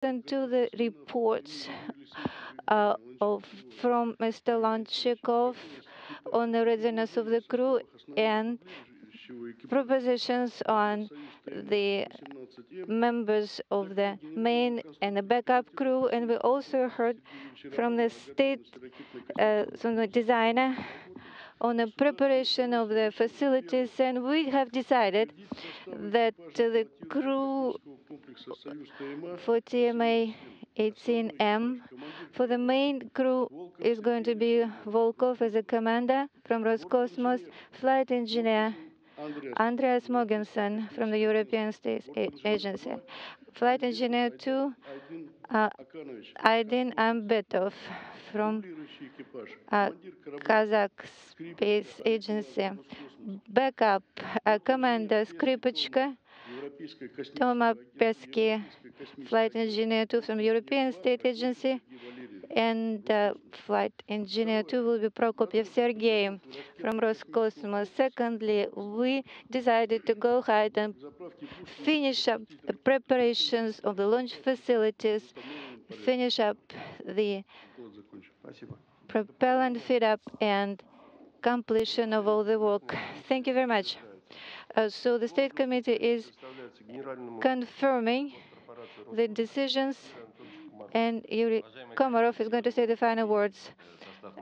listen to the reports from Mr. Lanchikov on the readiness of the crew and propositions on the members of the main and the backup crew. And we also heard from the from the designer on the preparation of the facilities, and we have decided that the crew for TMA-18M, for the main crew is going to be Volkov as a commander from Roscosmos, flight engineer Andreas Mogensen from the European Space Agency, flight engineer 2 Aidyn Aimbetov from Kazakh Space Agency, backup commander Skripochka, Pesquet, flight engineer 2 from European State Agency, and flight engineer 2 will be Prokopyev Sergei from Roscosmos. Secondly, we decided to go ahead and finish up the preparations of the launch facilities, finish up the propellant fit-up and completion of all the work. Thank you very much. So the State Committee is confirming the decisions, and Yuri Komarov is going to say the final words.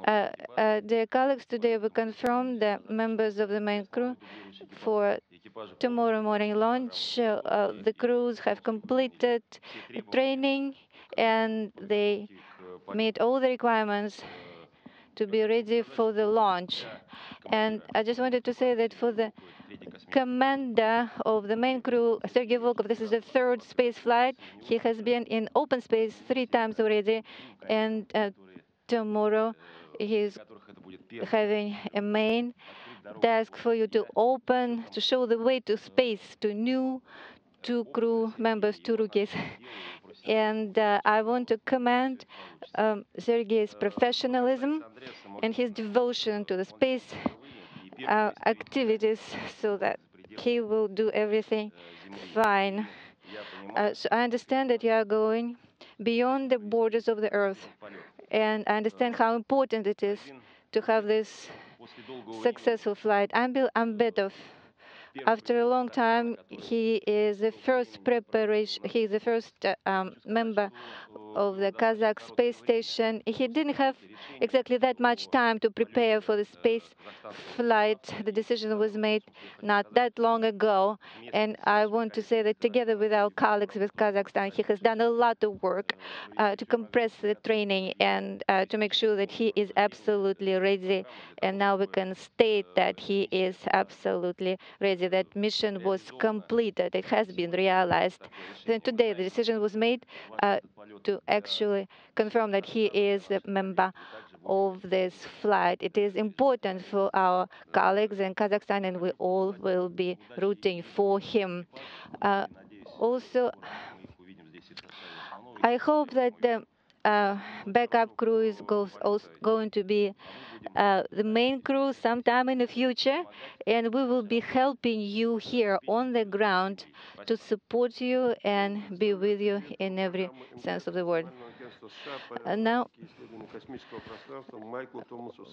Dear colleagues, today we confirm the members of the main crew for tomorrow morning launch. The crews have completed training and they meet all the requirements to be ready for the launch. And I just wanted to say that for the commander of the main crew, Sergei Volkov, this is the third space flight. He has been in open space 3 times already, and tomorrow he's having a main task for you to open, to show the way to space to new 2 crew members, 2 rookies. And I want to commend Sergei's professionalism and his devotion to the space activities, so that he will do everything fine. So I understand that you are going beyond the borders of the Earth, and I understand how important it is to have this successful flight. Aidyn Aimbetov, after a long time, he is the first member of the Kazakh space station. He didn't have exactly that much time to prepare for the space flight. The decision was made not that long ago, and I want to say that together with our colleagues with Kazakhstan, he has done a lot of work to compress the training and to make sure that he is absolutely ready. And now we can state that he is absolutely ready. That mission was completed. It has been realized. Then today the decision was made to actually confirm that he is a member of this flight. It is important for our colleagues in Kazakhstan, and we all will be rooting for him. Also, I hope that the backup crew is going to be the main crew sometime in the future, and we will be helping you here on the ground to support you and be with you in every sense of the word. Now,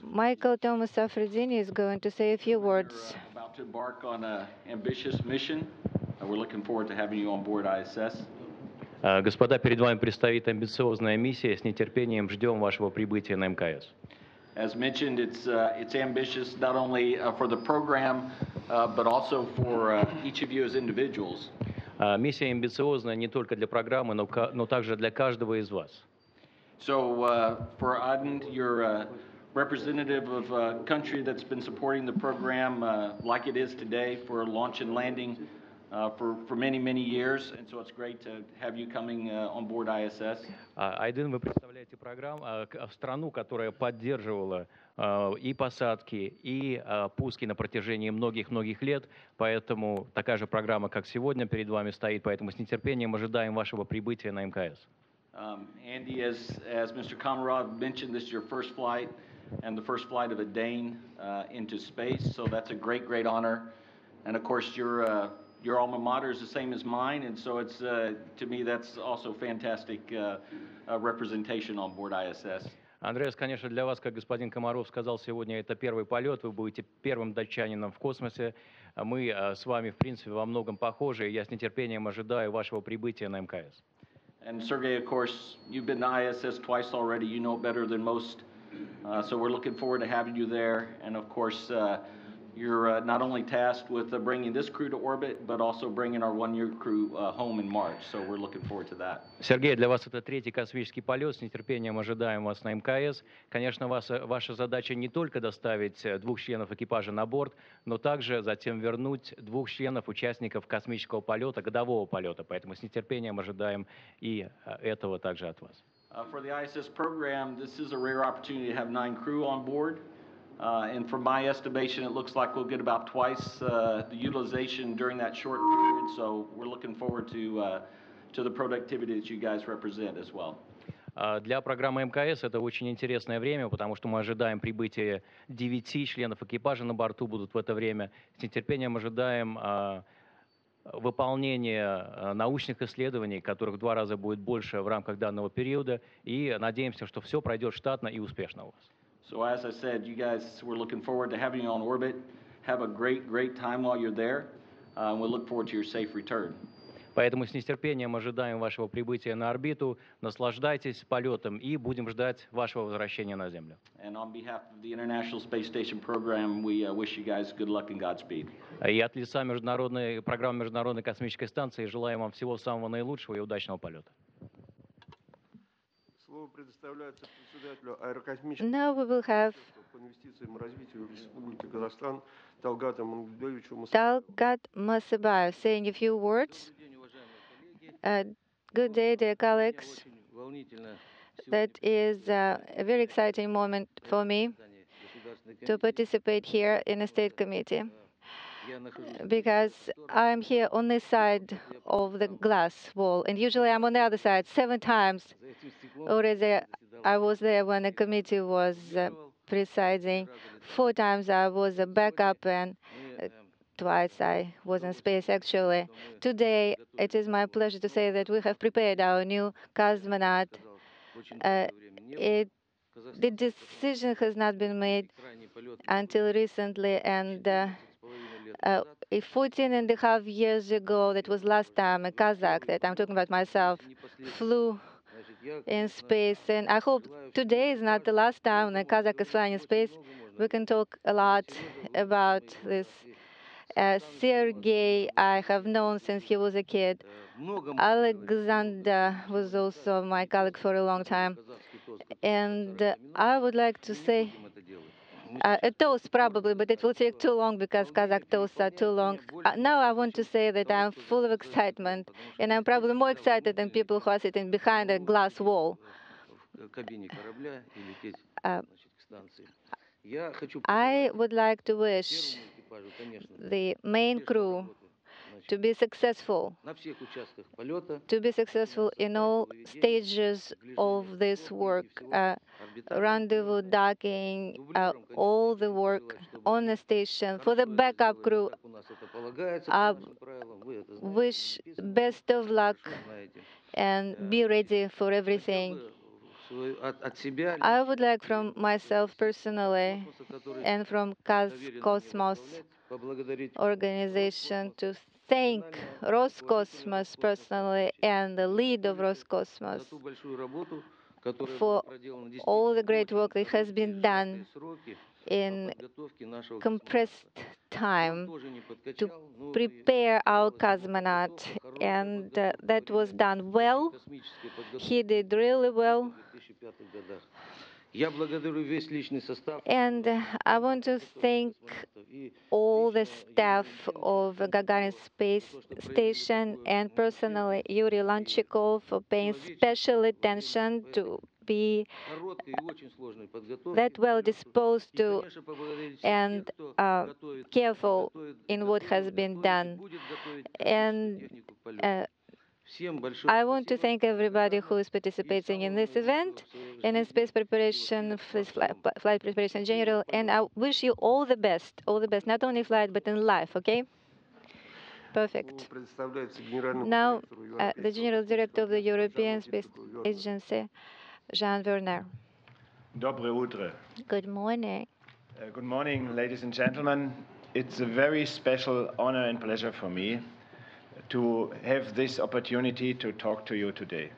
Michael Thomas-Afredini is going to say a few words. We're about to embark on an ambitious mission. We're looking forward to having you on board ISS. Господа, перед вами предстоит амбициозная миссия. С нетерпением ждем вашего прибытия на МКС. As mentioned, it's ambitious not only for the program, but also for each of you as individuals. Миссия амбициозная не только для программы, но также для каждого из вас. So for Aidyn, you're a representative of a country that's been supporting the program like it is today for launch and landing for many, many years, and so it's great to have you coming on board ISS. Aidyn, вы представляете страну, которая поддерживала и посадки, и пуски на протяжении многих лет, поэтому такая же программа, как сегодня, перед вами стоит, поэтому с нетерпением ожидаем вашего прибытия на МКС. Andy, as Mr. Komarov mentioned, this is your first flight and the first flight of a Dane into space, so that's a great honor. And of course, you're your alma mater is the same as mine, and so it's, to me, that's also fantastic representation on board ISS. Андреас, конечно, для вас, как господин Комаров сказал сегодня, это первый полет, вы будете первым датчанином в космосе. Мы с вами, в принципе, во многом похожи, и я с нетерпением ожидаю вашего прибытия на МКС. And Sergei, of course, you've been to ISS twice already. You know it better than most. So we're looking forward to having you there. And of course, you're not only tasked with bringing this crew to orbit, but also bringing our one-year crew home in March. So we're looking forward to that. Сергей, для вас это третий космический полет. С нетерпением ожидаем вас на МКС. Конечно, ваша задача не только доставить 2 членов экипажа на борт, но также затем вернуть 2 членов участников космического полета, годового полета. Поэтому с нетерпением ожидаем и этого также от вас. For the ISS program, this is a rare opportunity to have 9 crew on board. And from my estimation, it looks like we'll get about twice the utilization during that short period. So we're looking forward to the productivity that you guys represent as well. Для программы МКС это очень интересное время, потому что мы ожидаем прибытия 9 членов экипажа на борту будут в это время. С нетерпением ожидаем выполнения научных исследований, которых в 2 раза будет больше в рамках данного периода, и надеемся, что все пройдет штатно и успешно у вас. So as I said, you guys, we're looking forward to having you on orbit. Have a great time while you're there. We'll look forward to your safe return. Поэтому с нетерпением ожидаем вашего прибытия на орбиту. Наслаждайтесь полетом и будем ждать вашего возвращения на Землю. And on behalf of the International Space Station program, we wish you guys good luck and Godspeed. И от лица программы Международной космической станции желаем вам всего самого наилучшего и удачного полета. Now we will have Talgat Masabayev saying a few words. Good day, dear colleagues. That is a very exciting moment for me to participate here in a state committee, because I'm here on this side of the glass wall, and usually I'm on the other side 7 times. Already I was there when the committee was presiding. 4 times I was a backup, and twice I was in space, actually. Today, it is my pleasure to say that we have prepared our new cosmonaut. The decision has not been made until recently, and 14.5 years ago, that was last time a Kazakh, that I'm talking about myself, flew in space. And I hope today is not the last time a Kazakh is flying in space. We can talk a lot about this. Sergei, I have known since he was a kid. Alexander was also my colleague for a long time. And I would like to say a toast probably, but it will take too long because Kazakh toasts are too long. Now I want to say that I'm full of excitement, and I'm probably more excited than people who are sitting behind a glass wall. I would like to wish the main crew to be successful in all stages of this work, rendezvous, docking, all the work on the station. For the backup crew, I wish best of luck and be ready for everything. I would like from myself personally and from Kazcosmos organization to thank Roscosmos personally and the lead of Roscosmos for all the great work that has been done in compressed time to prepare our cosmonaut, and that was done well. He did really well. And I want to thank all the staff of Gagarin Space Station and personally Yuri Lanchikov for paying special attention to be that well disposed to and careful in what has been done. And I want to thank everybody who is participating in this event and in space preparation, flight preparation in general. And I wish you all the best, not only flight, but in life, okay? Perfect. Now, the General Director of the European Space Agency, Jean Werner. Dobre utre. Good morning. Good morning, ladies and gentlemen. It's a very special honor and pleasure for me to have this opportunity to talk to you today.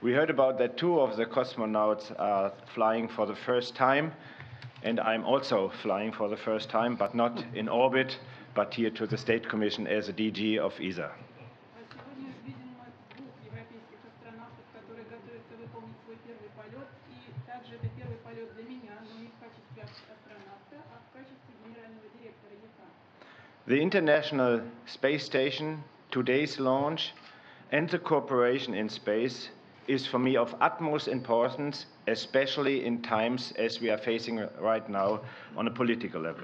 We heard about that two of the cosmonauts are flying for the first time, and I'm also flying for the first time, but not in orbit, but here to the State Commission as a DG of ESA. The International Space Station, today's launch, and the cooperation in space is for me of utmost importance, especially in times as we are facing right now on a political level.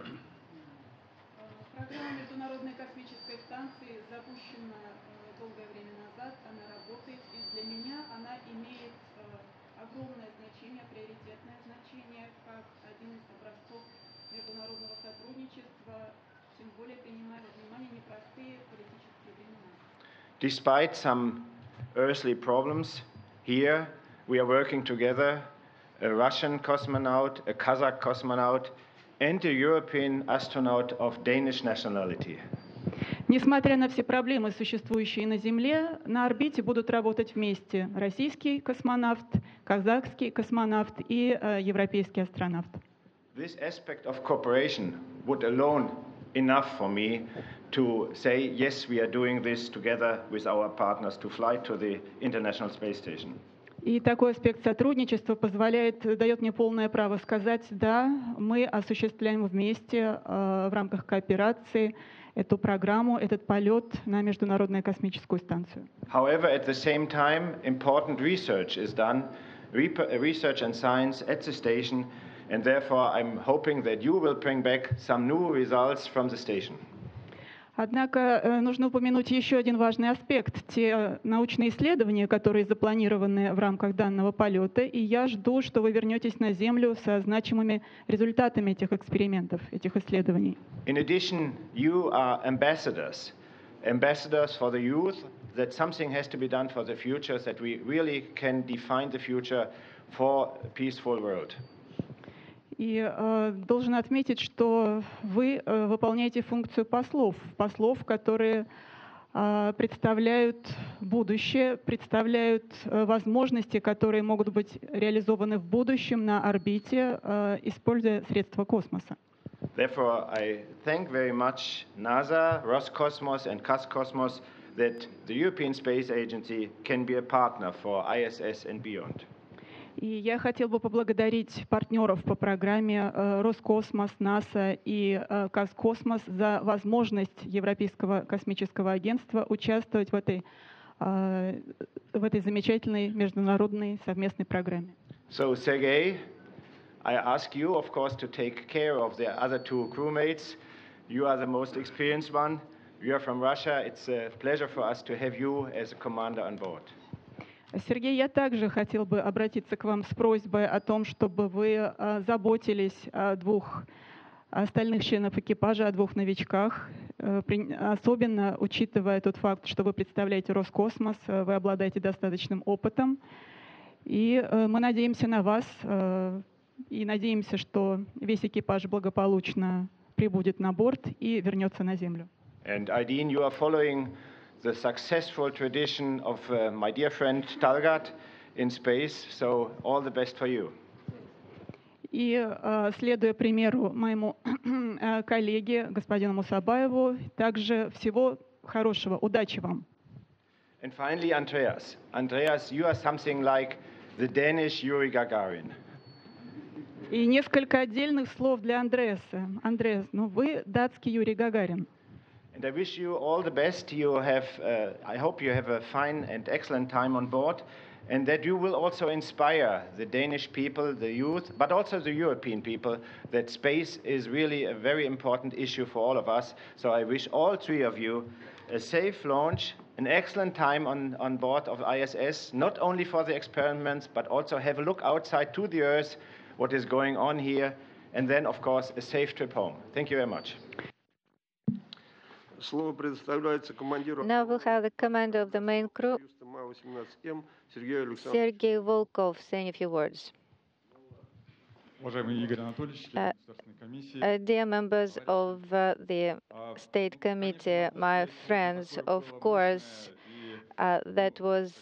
Despite some earthly problems, here we are working together, a Russian cosmonaut, a Kazakh cosmonaut, and a European astronaut of Danish nationality. Несмотря на все проблемы, существующие на Земле, на орбите будут работать вместе российский космонавт, казахский космонавт и европейский астронавт. This aspect of cooperation would alone enough for me to say, yes, we are doing this together with our partners to fly to the International Space Station. И такой аспект сотрудничества дает мне полное право сказать, да, мы осуществляем вместе в рамках кооперации эту программу, этот полет на Международную космическую станцию. However, at the same time, important research is done, research and science at the station, and therefore I'm hoping that you will bring back some new results from the station. Однако нужно упомянуть еще один важный аспект. Те научные исследования, которые запланированы в рамках данного полета, и я жду, что вы вернетесь на Землю со значимыми результатами этих экспериментов, этих исследований. In addition, you are ambassadors for the youth, that something has to be done for the future, that we really can define the future for a peaceful world. И должен отметить, что вы выполняете функцию послов, которые представляют будущее, представляют возможности, которые могут быть реализованы в будущем на орбите, используя средства космоса. Therefore, I thank very much NASA, Roscosmos and Kazcosmos that the European Space Agency can be a partner for ISS and beyond. И я хотел бы поблагодарить партнеров по программе Роскосмос, НАСА и Казкосмос за возможность Европейского космического агентства участвовать в этой замечательной международной совместной программе. So, Sergei, I ask you, of course, to take care of the other two crewmates. You are the most experienced one. You are from Russia. It's a pleasure for us to have you as a commander on board. Сергей, я также хотел бы обратиться к вам с просьбой о том, чтобы вы заботились о двух остальных членов экипажа, о двух новичках, особенно учитывая тот факт, что вы представляете Роскосмос, вы обладаете достаточным опытом, и мы надеемся на вас, и надеемся, что весь экипаж благополучно прибудет на борт и вернется на Землю. And Aidyn, you are following the successful tradition of my dear friend Talgat in space, so all the best for you. И следуя примеру моему коллеге, господину Мусабаеву, также всего хорошего, удачи вам. And finally, Andreas. Andreas, you are something like the Danish Yuri Gagarin. И несколько отдельных слов для Андреаса. Андреас, ну вы датский Юрий Гагарин. And I wish you all the best. I hope you have a fine and excellent time on board, and that you will also inspire the Danish people, the youth, but also the European people, that space is really a very important issue for all of us. So I wish all three of you a safe launch, an excellent time on board of ISS, not only for the experiments, but also have a look outside to the Earth, what is going on here, and then, of course, a safe trip home. Thank you very much. Now we'll have the commander of the main crew, Sergei Volkov, saying a few words. Dear members of the State Committee, my friends, of course, that was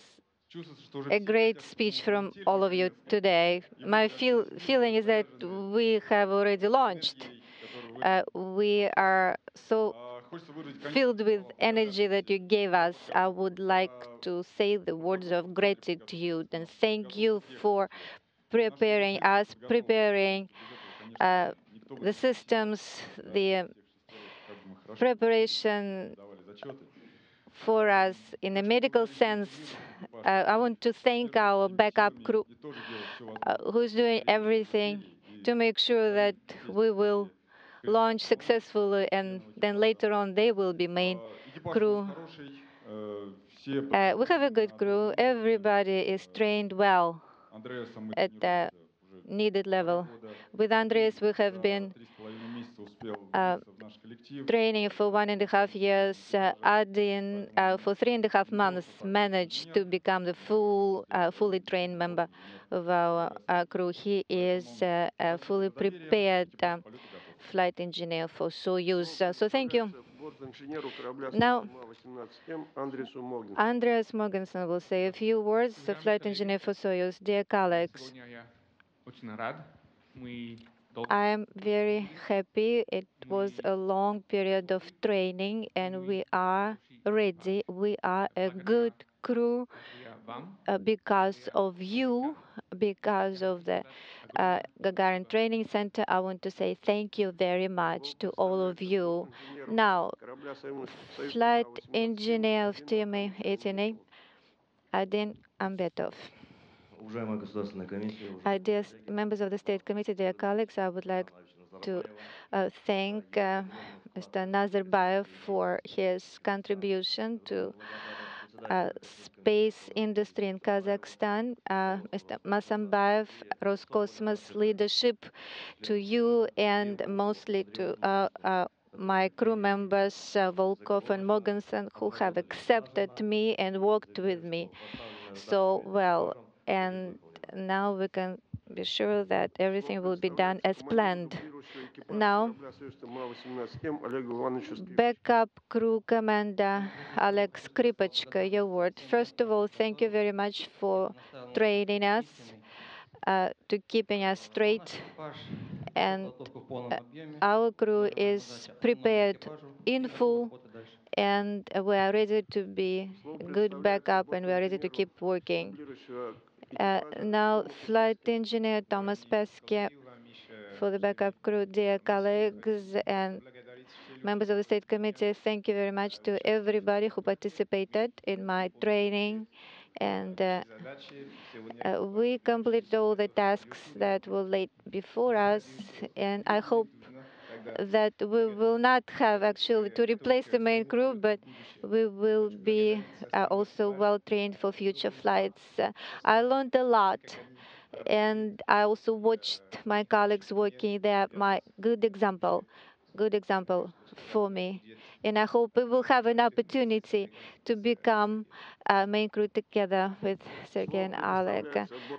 a great speech from all of you today. My feeling is that we have already launched. We are so filled with energy that you gave us. I would like to say the words of gratitude and thank you for preparing us, preparing the systems, the preparation for us in a medical sense. I want to thank our backup crew who's doing everything to make sure that we will launch successfully, and then later on they will be main crew. We have a good crew. Everybody is trained well at the needed level. With Andreas, we have been training for 1.5 years. Aidyn, for 3.5 months, managed to become the fully trained member of our crew. He is a fully prepared flight engineer for Soyuz. So thank you. Now, Andreas Mogensen will say a few words, the flight engineer for Soyuz. Dear colleagues, I am very happy. It was a long period of training, and we are ready. We are a good crew because of you, because of the Gagarin Training Center. I want to say thank you very much to all of you. Now, flight engineer of TMA-18M, Aidyn Aimbetov. Dear members of the State Committee, dear colleagues, I would like to thank Mr. Nazarbayev for his contribution to space industry in Kazakhstan, Mr. Masambayev, Roscosmos leadership, to you, and mostly to my crew members, Volkov and Mogensen, who have accepted me and worked with me so well. And now we can be sure that everything will be done as planned. Now, backup crew commander Oleg Skripochka, your word. First of all, thank you very much for training us, to keeping us straight. And our crew is prepared in full, and we are ready to be good backup, and we are ready to keep working. Now, flight engineer Thomas Pesquet for the backup crew, dear colleagues and members of the State Committee, thank you very much to everybody who participated in my training. And we completed all the tasks that were laid before us, and I hope that we will not have actually to replace the main crew, but we will be also well trained for future flights. I learned a lot, and I also watched my colleagues working. They are my good example for me. And I hope we will have an opportunity to become main crew together with Sergei and Oleg.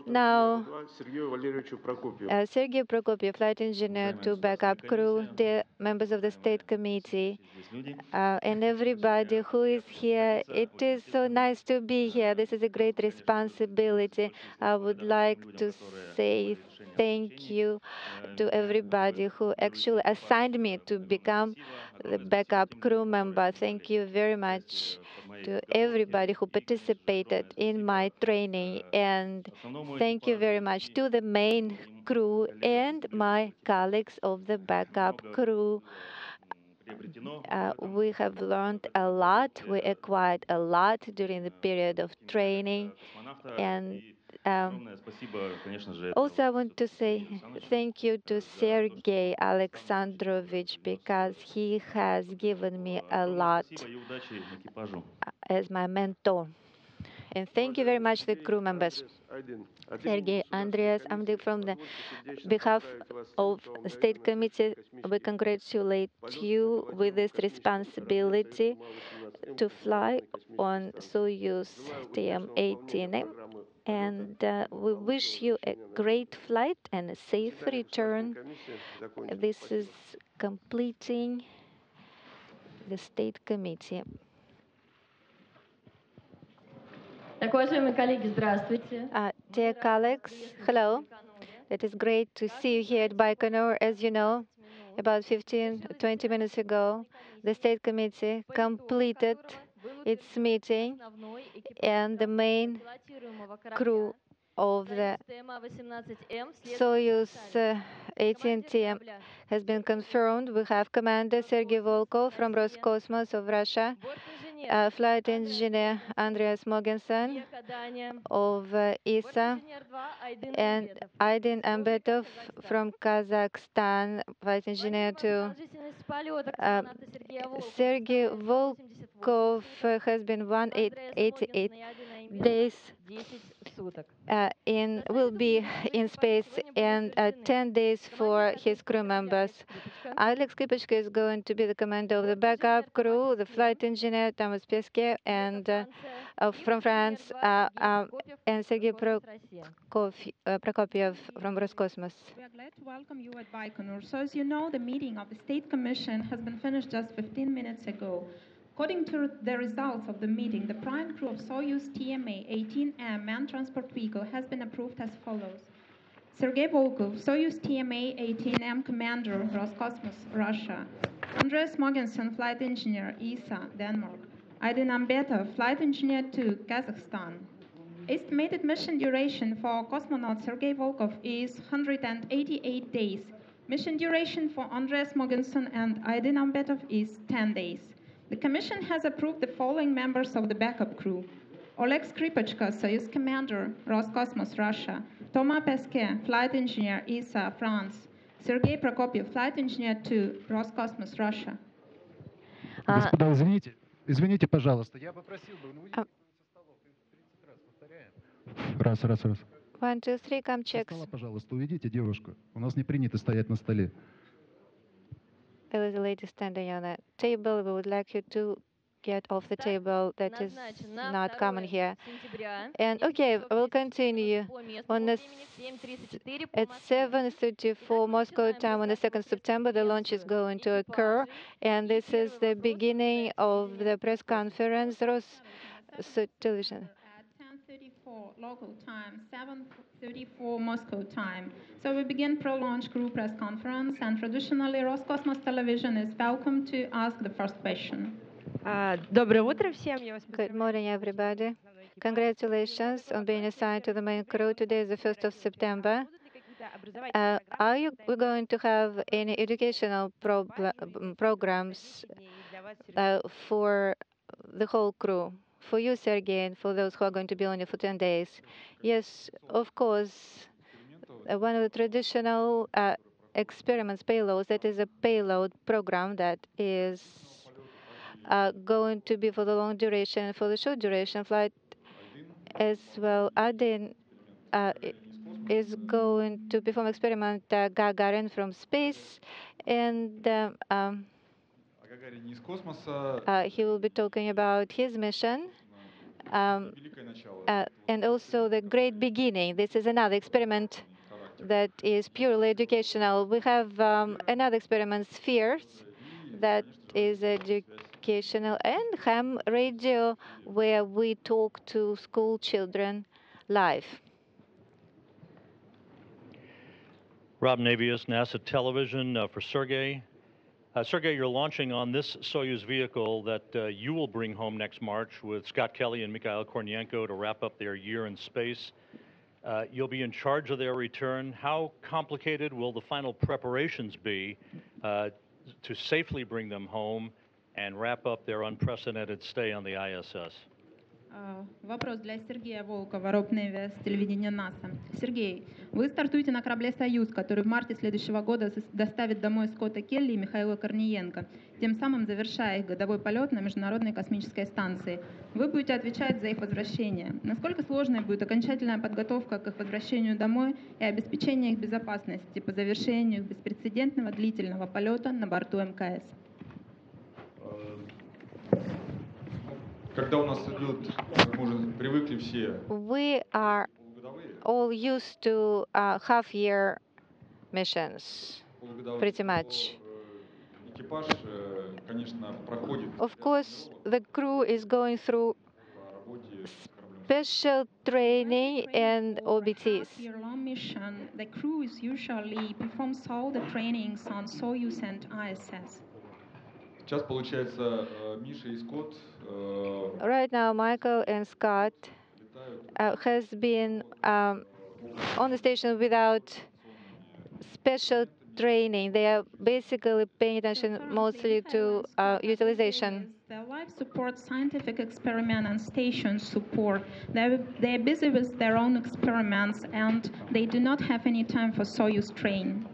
Now, Sergei Prokopyev, flight engineer to backup crew, the members of the State Committee, and everybody who is here. It is so nice to be here. This is a great responsibility. I would like to say thank you to everybody who actually assigned me to become the backup crew member. Thank you very much to everybody who participated in my training, and thank you very much to the main crew and my colleagues of the backup crew. We have learned a lot, we acquired a lot during the period of training, and also I want to say thank you to Sergei Alexandrovich, because he has given me a lot. as my mentor. And thank you very much, the crew members. Sergei, Andreas, from the behalf of the State Committee, we congratulate you with this responsibility to fly on Soyuz TMA-18M. And we wish you a great flight and a safe return. This is completing the State Committee. Dear colleagues, hello. It is great to see you here at Baikonur. As you know, about 20 minutes ago, the State Committee completed its meeting, and the main crew of the Soyuz 18M has been confirmed. We have Commander Sergei Volkov from Roscosmos of Russia, Flight Engineer Andreas Mogensen of ESA, and Aidyn Aimbetov from Kazakhstan, Flight Engineer 2. Sergei Volkov has been 188 days will be in space, and 10 days for his crew members. Oleg Skripochka is going to be the commander of the backup crew, the flight engineer Thomas Pesquet, and from France, and Sergei Prokopyev from Roscosmos. We are glad to welcome you at Baikonur. So as you know, the meeting of the State Commission has been finished just 15 minutes ago. According to the results of the meeting, the prime crew of Soyuz TMA-18M manned transport vehicle has been approved as follows. Sergei Volkov, Soyuz TMA-18M Commander, Roscosmos, Russia. Andreas Mogensen, Flight Engineer, ESA, Denmark. Aidyn Aimbetov, Flight Engineer 2, Kazakhstan. Estimated mission duration for Cosmonaut Sergei Volkov is 188 days. Mission duration for Andreas Mogensen and Aidyn Aimbetov is 10 days. The Commission has approved the following members of the backup crew. Oleg Skripochka, Soyuz Commander, Roscosmos, Russia. Thomas Pesquet, Flight Engineer, ESA, France. Sergei Prokopyev, Flight Engineer 2, Roscosmos, Russia. Господа, извините, пожалуйста, я попросил бы, ну, выйдите со столов, 30 раз повторяем. Раз. 1, 2, 3, come Со checks. стола, пожалуйста, уведите девушку. У нас не принято стоять на столе. There is a lady standing on a table. We would like you to get off the table. That is not common here. And okay, we'll continue. At 7:34 Moscow time on the 2nd September, the launch is going to occur. And this is the beginning of the press conference. Television. 10:34 local time, 7:34 Moscow time. So we begin pro-launch crew press conference, and traditionally Roscosmos television is welcome to ask the first question. Good morning, everybody. Congratulations on being assigned to the main crew. Today is the 1st of September. Are you going to have any educational programs for the whole crew? For you, Sergei, and for those who are going to be on it for 10 days. Yes, of course. One of the traditional experiments, payloads, that is a payload program that is going to be for the long duration, for the short duration flight as well. Aidyn is going to perform experiment Gagarin from space, and he will be talking about his mission. And also the great beginning. This is another experiment that is purely educational. We have another experiment, Spheres, that is educational, and ham radio, where we talk to school children live. Rob Navius, NASA Television for Sergei. Sergei, you're launching on this Soyuz vehicle that you will bring home next March with Scott Kelly and Mikhail Kornienko to wrap up their year in space. You'll be in charge of their return. How complicated will the final preparations be to safely bring them home and wrap up their unprecedented stay on the ISS? Вопрос для Сергея Волкова, Ропневия с телевидения НАСА. Сергей, вы стартуете на корабле «Союз», который в марте следующего года доставит домой Скотта Келли и Михаила Корниенко, тем самым завершая их годовой полет на Международной космической станции. Вы будете отвечать за их возвращение. Насколько сложной будет окончательная подготовка к их возвращению домой и обеспечение их безопасности по завершению их беспрецедентного длительного полета на борту МКС? Когда у нас идут, как мы уже привыкли все, We are all used to half-year missions, pretty much. экипаж, конечно, проходит Of course, the crew is going through по работе с кораблем. special training and OBTs. Year-long mission, the crew is usually performs all the trainings on Soyuz and ISS. Сейчас, получается, Миша и Скотт Right now, Michael and Scott has been on the station without special training. They are basically paying attention mostly to utilization. Their life support, scientific experiment and station support. They're busy with their own experiments and they do not have any time for Soyuz training.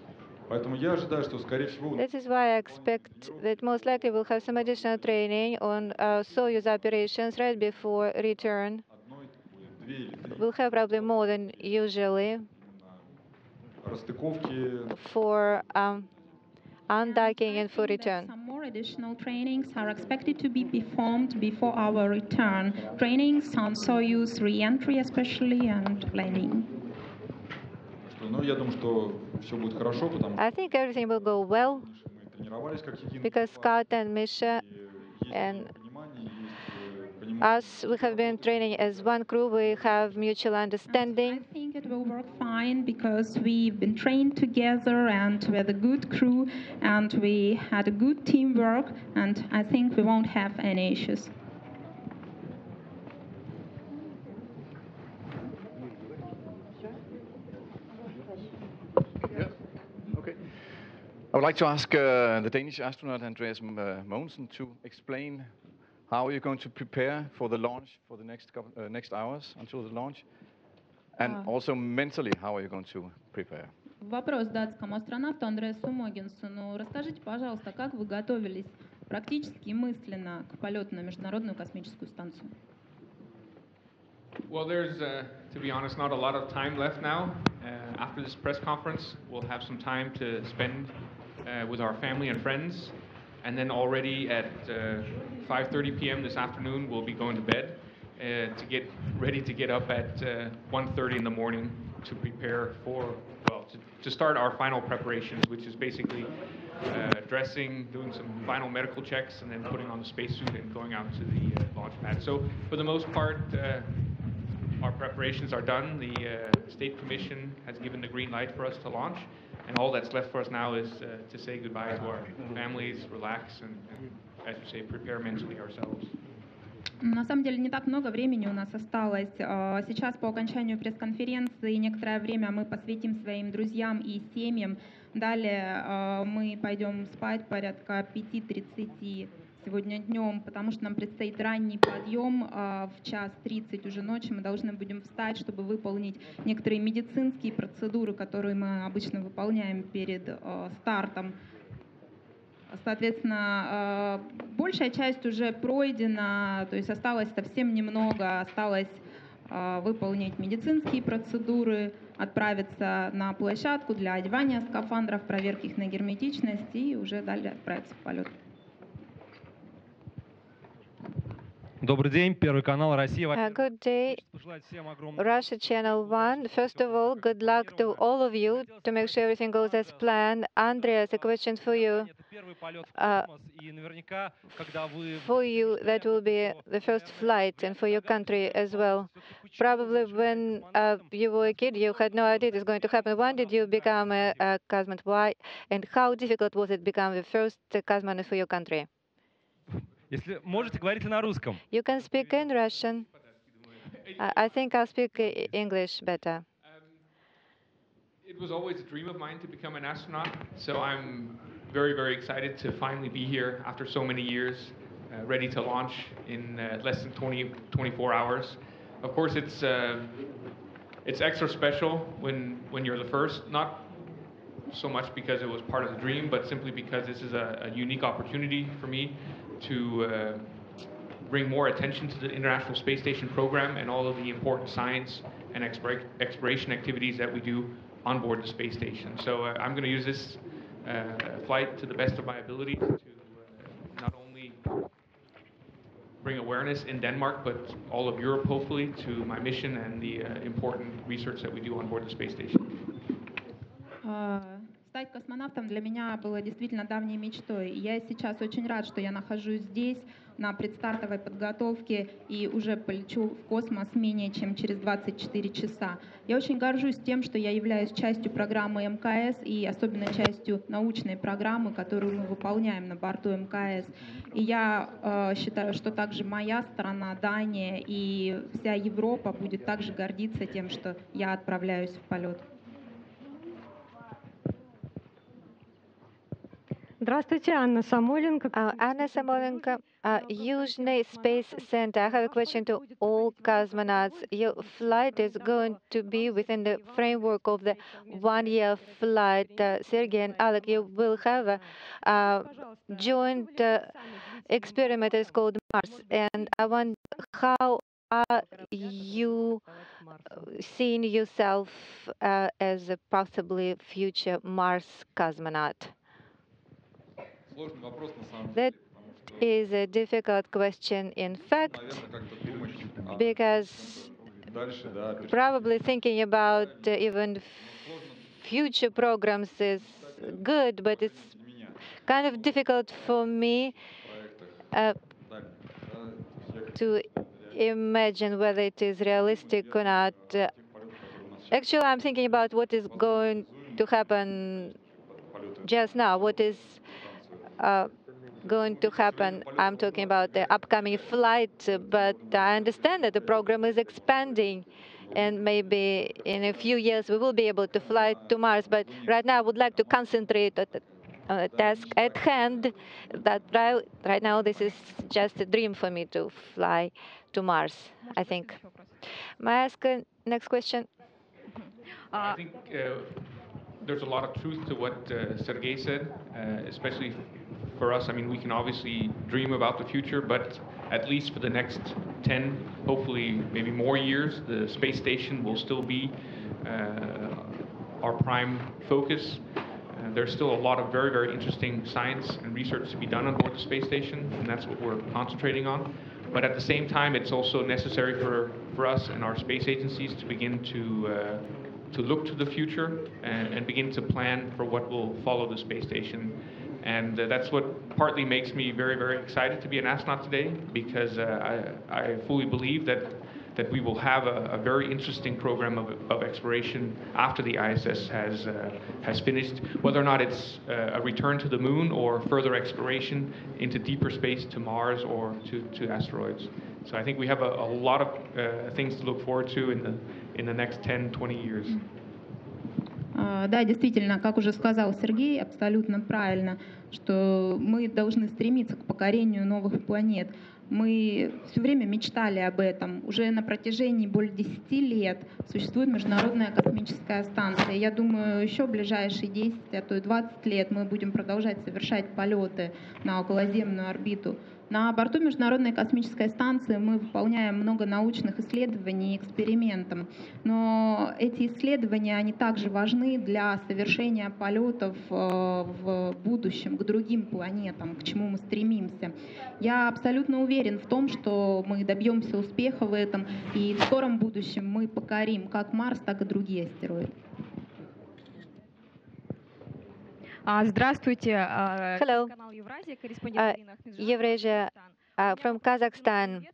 Поэтому я ожидаю, что, скорее всего, This is why I expect that most likely we'll have some additional training on Soyuz operations right before return. две или три We'll have probably more than usually расстыковки. for undocking and for I think that return. some more additional trainings are expected to be performed before our return. Trainings on Soyuz re-entry especially and landing. Ну, я думаю, что все будет хорошо, потому что I think everything will go well мы тренировались как единый because Scott and Misha есть and понимание, есть понимание. us, we have been training as one crew. We have mutual I understanding. think it will work fine because we've been trained together and we're a good crew and we had a good teamwork and I think we won't have any issues. Okay. I would like to ask the Danish astronaut Andreas Mogensen to explain how you're going to prepare for the launch for the next hours until the launch, and also mentally how are you going to prepare? Вопрос датскому астронавту Андреасу Могенсену. Расскажите, пожалуйста, как вы готовились практически и мысленно к полету на Международную космическую станцию? Well, there's, to be honest, not a lot of time left now. After this press conference, we'll have some time to spend with our family and friends. And then already at 5:30 p.m. this afternoon, we'll be going to bed to get ready to get up at 1:30 in the morning to prepare for, well, to start our final preparations, which is basically dressing, doing some final medical checks, and then putting on the spacesuit and going out to the launch pad. So for the most part, our preparations are done. The State Commission has given the green light for us to launch, and all that's left for us now is to say goodbye to our families, relax, and as you say, prepare mentally ourselves. На самом деле не так много времени у нас осталось. Сейчас по окончанию пресс-конференции некоторое время мы посвятим своим друзьям и семьям. Далее мы пойдем спать порядка 5:30 сегодня днем, потому что нам предстоит ранний подъем в 1:30 уже ночи. Мы должны будем встать, чтобы выполнить некоторые медицинские процедуры, которые мы обычно выполняем перед стартом. Соответственно, большая часть уже пройдена, то есть осталось совсем немного, осталось выполнить медицинские процедуры, отправиться на площадку для одевания скафандров, проверки их на герметичность и уже далее отправиться в полет. Добрый день, Первый канал Россия. Good day, Russia Channel 1. First of all, good luck to all of you to make sure everything goes as planned. Andreas, a question for you. For you, that will be the first flight, and for your country as well. Probably when you were a kid, you had no idea it was going to happen. When did you become a cosmonaut? Why? And how difficult was it to become the first cosmonaut for your country? Если можете, говорите на русском. You can speak in Russian. I think I'll speak English better. It was always a dream of mine to become an astronaut, so I'm very, very excited to finally be here after so many years. ready to launch in less than 24 hours. Of course, it's extra special when you're the first, not so much because it was part of the dream, but simply because this is a unique opportunity for me to bring more attention to the International Space Station program and all of the important science and exploration activities that we do on board the space station. So I'm going to use this flight to the best of my ability to not only bring awareness in Denmark, but all of Europe, hopefully, to my mission and the important research that we do on board the space station. Стать космонавтом для меня было действительно давней мечтой. Я сейчас очень рад, что я нахожусь здесь на предстартовой подготовке и уже полечу в космос менее чем через 24 часа. Я очень горжусь тем, что я являюсь частью программы МКС и особенно частью научной программы, которую мы выполняем на борту МКС. И я считаю, что также моя страна, Дания и вся Европа будет также гордиться тем, что я отправляюсь в полет. Здравствуйте, Анна Самойленко. Anna Samolenko, Yuzhny Space Center. I have a question to all cosmonauts. Your flight is going to be within the framework of the one-year flight. Sergei and Oleg, you will have a joint experiment. It's called Mars. And I wonder, how are you seeing yourself as a possibly future Mars cosmonaut? That is a difficult question, in fact, because probably thinking about even future programs is good, but it's kind of difficult for me to imagine whether it is realistic or not. Actually, I'm thinking about what is going to happen just now, what is going to happen. I'm talking about the upcoming flight, but I understand that the program is expanding, and maybe in a few years we will be able to fly to Mars. But right now I would like to concentrate on the task at hand. That right now this is just a dream for me to fly to Mars, I think. May I ask a next question? I think there's a lot of truth to what Sergei said, especially for us. I mean, we can obviously dream about the future, but at least for the next 10, hopefully maybe more years, the space station will still be our prime focus. There's still a lot of very, very interesting science and research to be done on board the space station, and that's what we're concentrating on. But at the same time, it's also necessary for us and our space agencies to begin to look to the future and begin to plan for what will follow the space station. And that's what partly makes me very, very excited to be an astronaut today, because I fully believe that we will have a very interesting program of exploration after the ISS has finished, whether or not it's a return to the moon or further exploration into deeper space to Mars or to asteroids. So I think we have a lot of things to look forward to in the next 10, 20 years. Да, действительно, как уже сказал Сергей, абсолютно правильно, что мы должны стремиться к покорению новых планет. Мы все время мечтали об этом. Уже на протяжении более 10 лет существует Международная космическая станция. Я думаю, еще в ближайшие 10, а то и 20 лет мы будем продолжать совершать полеты на околоземную орбиту. На борту Международной космической станции мы выполняем много научных исследований и экспериментов. Но эти исследования, они также важны для совершения полетов в будущем к другим планетам, к чему мы стремимся. Я абсолютно уверен в том, что мы добьемся успеха в этом, и в скором будущем мы покорим как Марс, так и другие астероиды. Здравствуйте. Hello. Eurasia from Kazakhstan.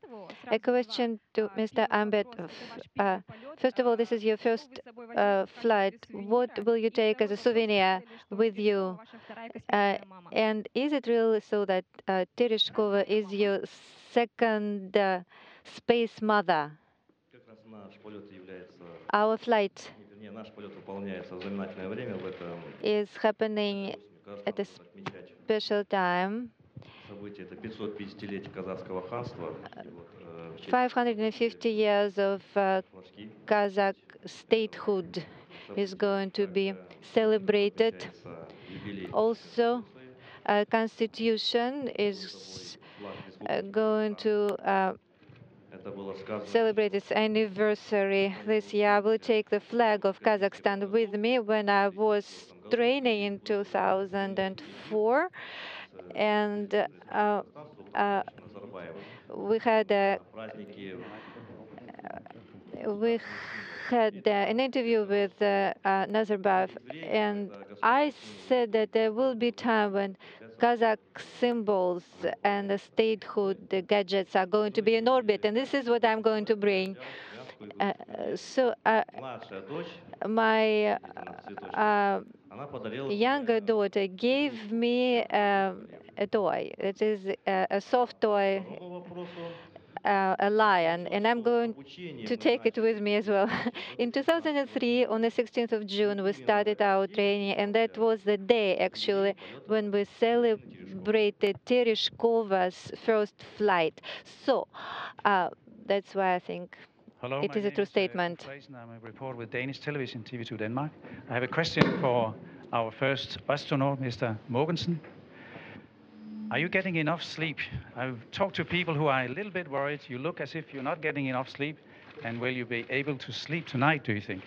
A question to Mr. Aimbetov. First of all, this is your first flight. What will you take as a souvenir with you? And is it really so that Tereshkova is your second space mother? Our flight is happening at a special time. 550 years of Kazakh statehood is going to be celebrated. Also, Constitution is going to celebrate its anniversary this year. I will take the flag of Kazakhstan with me. When I was training in 2004, and we had an interview with Nazarbayev, and I said that there will be time when Kazakh symbols and the statehood, the gadgets are going to be in orbit, and this is what I'm going to bring. My younger daughter gave me a toy. It is a soft toy, a lion, and I'm going to take it with me as well. In 2003, on the 16th of June, we started our training, and that was the day, actually, when we celebrated Tereshkova's first flight. So that's why I think Hello, it is a true statement. I'm a reporter with Danish television, TV2 Denmark. I have a question for our first astronaut, Mr. Mogensen. Are you getting enough sleep? I've talked to people who are a little bit worried. You look as if you're not getting enough sleep. And will you be able to sleep tonight, do you think?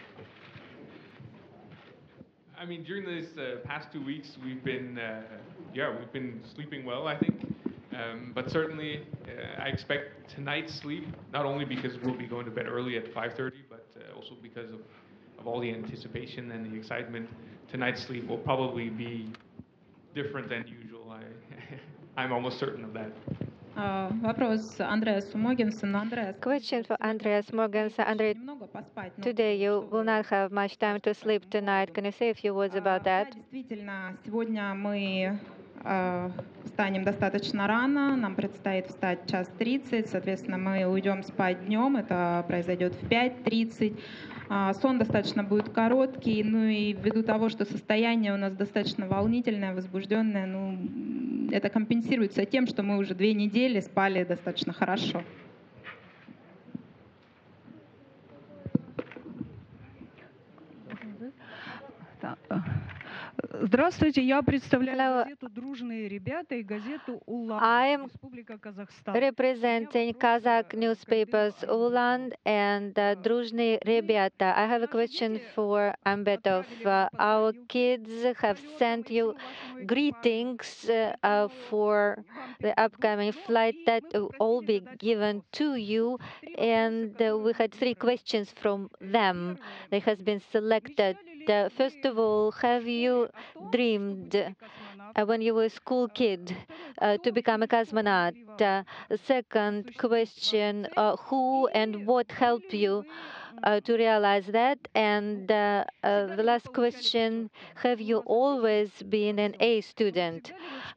I mean, during these past 2 weeks, we've been sleeping well, I think. But certainly, I expect tonight's sleep, not only because we'll be going to bed early at 5:30, but also because of all the anticipation and the excitement. Tonight's sleep will probably be different than usual. I'm almost certain of that. Вопрос Андреасу Могенсену. Question for Andreas Mogensen. Andreas, today you will not have much time to sleep tonight. Can you say a few words about that? Действительно, сегодня мы встанем достаточно рано. Нам предстоит встать в 1:30. Соответственно, мы уйдем спать днем. Это произойдет в 5:30. Сон достаточно будет короткий. Ну и ввиду того, что состояние у нас достаточно волнительное, возбужденное, ну, это компенсируется тем, что мы уже 2 недели спали достаточно хорошо. Здравствуйте, я представляю газету «Дружные ребята» и газету «Улан», Республика Казахстан. Representing Kazakh newspapers Ulan and Druzhny Rebята. I have a question for Aimbetov. Our kids have sent you greetings for the upcoming flight that will all be given to you, and we had 3 questions from them. They has been selected. First of all, have you dreamed when you were a school kid to become a cosmonaut? Second question, who and what helped you to realize that? And the last question, have you always been an A student?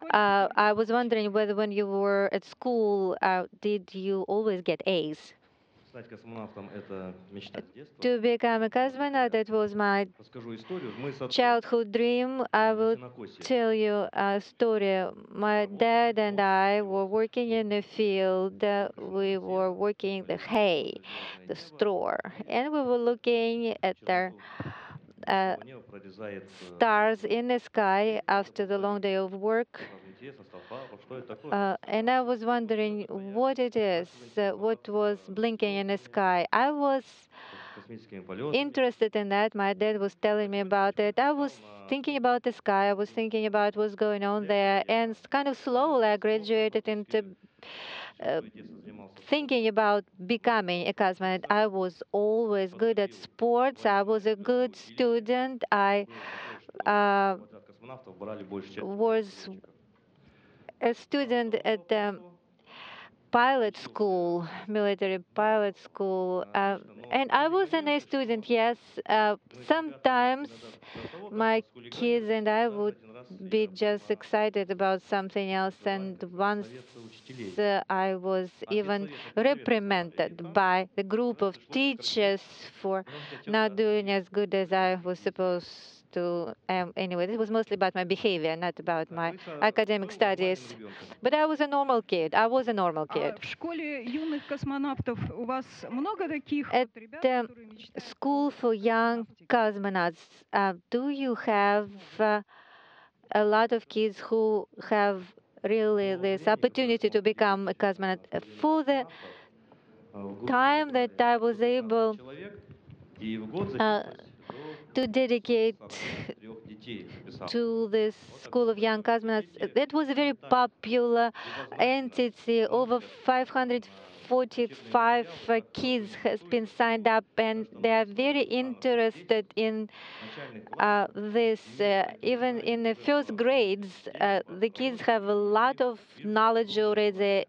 I was wondering whether when you were at school, did you always get A's? To become a cosmonaut, that was my childhood dream. I will tell you a story. My dad and I were working in the field. We were working the hay, the straw, and we were looking at the stars in the sky after the long day of work. And I was wondering what it is, what was blinking in the sky. I was interested in that. My dad was telling me about it. I was thinking about the sky. I was thinking about what's going on there. And kind of slowly I graduated into thinking about becoming a cosmonaut. I was always good at sports. I was a good student. I was a student at the pilot school, military pilot school, and I was an A student, yes. Sometimes my kids and I would be just excited about something else, and once I was even reprimanded by the group of teachers for not doing as good as I was supposed to anyway. This was mostly about my behavior, not about my academic studies. But I was a normal kid. I was a normal kid. В школе юных космонавтов у вас много таких At ребят, the которые мечтают School for Young Cosmonauts, do you have a lot of kids who have really this opportunity to become a cosmonaut? For the time that I was able to dedicate to this School of Young Cosmonauts, that was a very popular entity. Over 545 kids has been signed up, and they are very interested in this. Even in the first grades, the kids have a lot of knowledge already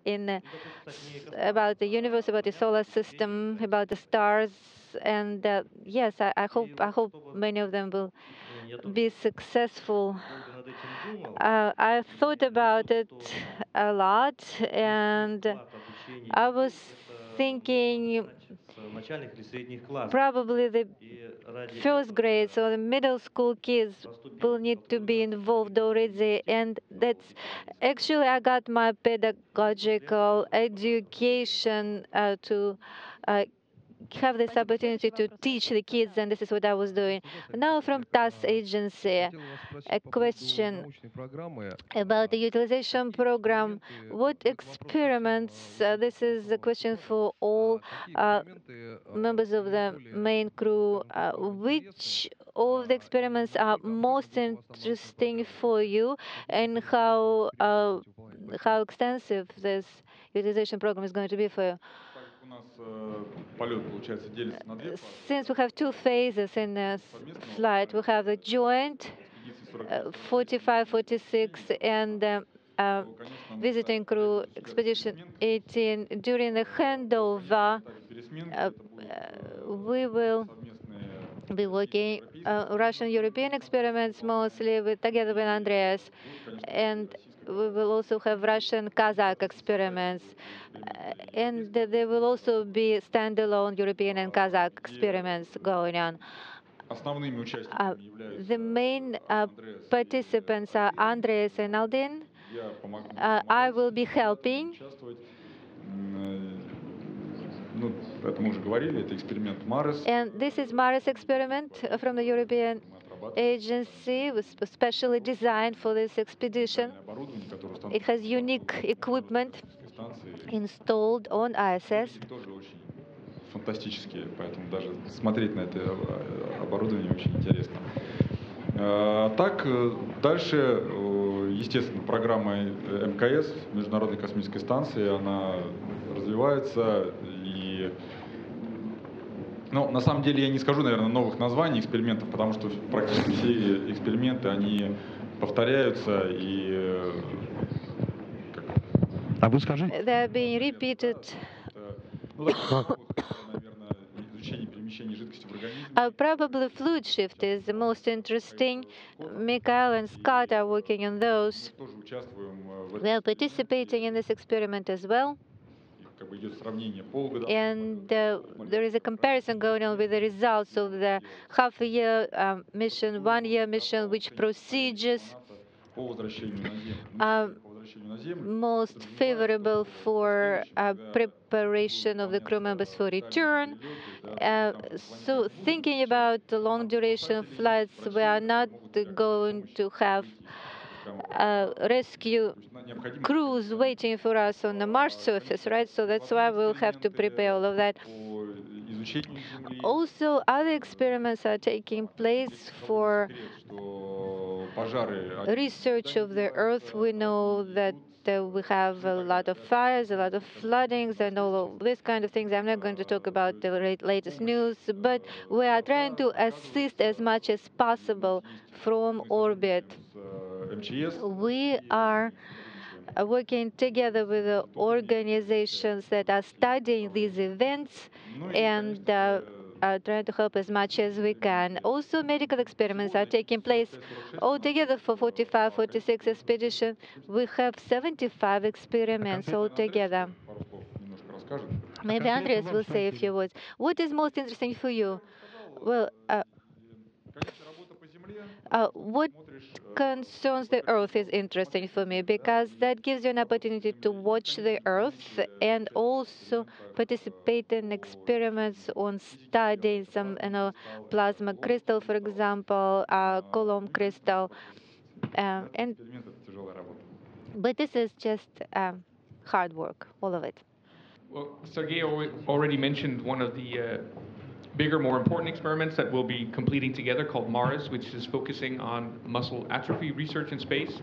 about the universe, about the solar system, about the stars. And yes, I hope many of them will be successful. I thought about it a lot, and I was thinking probably the first grades or the middle school kids will need to be involved already, and that's actually I got my pedagogical education to have this opportunity to teach the kids, and this is what I was doing. Now from TASS agency, a question about the utilization program. What experiments, this is a question for all members of the main crew, which of the experiments are most interesting for you, and how extensive this utilization program is going to be for you? Since we have two phases in this flight, we have the joint 45, 46, and visiting crew expedition 18. During the handover, we will be working Russian European experiments mostly together with Andreas, and we will also have Russian Kazakh experiments, and there will also be standalone European and Kazakh experiments going on. The main participants are Andreas and Aidyn. I will be helping. And this is Mars experiment from the European agency. It was specially designed for this expedition. It has unique equipment installed on ISS. Фантастические, поэтому даже смотреть на это оборудование очень интересно. Так, дальше, естественно, программа МКС, Международной космической станции, она развивается. И, ну, на самом деле я не скажу, наверное, новых названий экспериментов, потому что практически все эксперименты, они повторяются и... А вы скажите... They're being repeated. Probably fluid shift is the most interesting. Mikhail and Scott are working on those. We are participating in this experiment as well. And there is a comparison going on with the results of the half-year mission, one-year mission, which procedures most favorable for preparation of the crew members for return. So thinking about the long duration flights, we are not going to have rescue crews waiting for us on the Mars surface, right? So that's why we'll have to prepare all of that. Also, other experiments are taking place for research of the Earth. We know that we have a lot of fires, a lot of floodings, and all of these kind of things. I'm not going to talk about the latest news, but we are trying to assist as much as possible from orbit. We are working together with the organizations that are studying these events and trying to help as much as we can. Also, medical experiments are taking place. Altogether for 45, 46 expedition, we have 75 experiments altogether. Maybe Andreas will say a few words. What is most interesting for you? Well, what concerns the Earth is interesting for me because that gives you an opportunity to watch the Earth and also participate in experiments on studying some, plasma crystal, for example, Coulomb crystal, and but this is just hard work, all of it. Well, Sergei already mentioned one of the bigger, more important experiments that we'll be completing together called MARS, which is focusing on muscle atrophy research in space.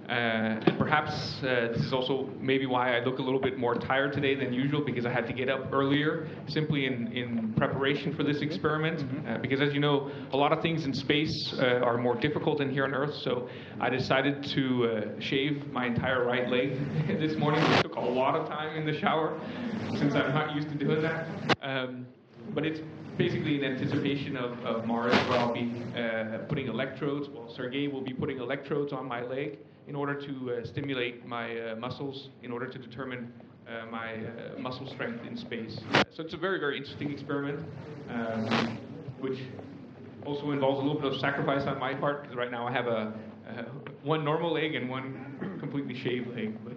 And perhaps this is also maybe why I look a little bit more tired today than usual, because I had to get up earlier simply in preparation for this experiment. Because as you know, a lot of things in space are more difficult than here on Earth. So I decided to shave my entire right leg this morning. It took a lot of time in the shower since I'm not used to doing that. But it's basically in anticipation of Mars, where I'll be putting electrodes. Well, Sergei will be putting electrodes on my leg in order to stimulate my muscles, in order to determine my muscle strength in space. So it's a very, very interesting experiment, which also involves a little bit of sacrifice on my part, because right now I have one normal leg and one completely shaved leg. But